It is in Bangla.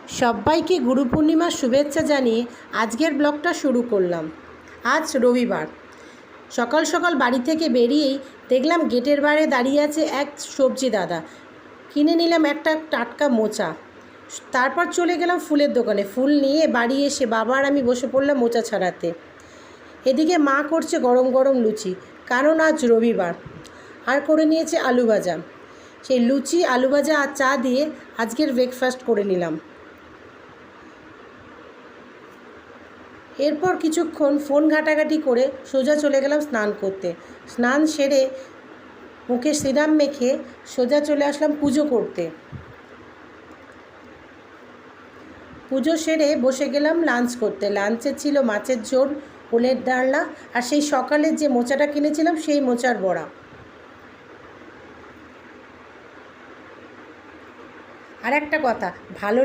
সবাইকে গুরু পূর্ণিমার শুভেচ্ছা জানিয়ে আজকের ব্লগটা শুরু করলাম। আজ রবিবার সকাল সকাল বাড়ি থেকে বেরিয়েই দেখলাম গেটের বাইরে দাঁড়িয়ে আছে এক সবজি দাদা। কিনে নিলাম একটা টাটকা মোচা। তারপর চলে গেলাম ফুলের দোকানে। ফুল নিয়ে বাড়ি এসে বাবা আর আমি বসে পড়লাম মোচা ছাড়াতে। এদিকে মা করছে গরম গরম লুচি, কারণ আজ রবিবার। আর করে নিয়েছে আলু ভাজা। সেই লুচি, আলু ভাজা আর চা দিয়ে আজকের ব্রেকফাস্ট করে নিলাম। এরপর কিছুক্ষণ ফোন ঘাটাঘাটি করে সোজা চলে গেলাম স্নান করতে। স্নান সেরে মুখে সিরাম মেখে সোজা চলে আসলাম পুজো করতে। পুজো সেরে বসে গেলাম লাঞ্চ করতে। লাঞ্চে ছিল মাছের ঝোল, ওলের ডালনা আর সেই সকালে যে মোচাটা কিনেছিলাম সেই মোচার বড়া। আর একটা কথা, ভালো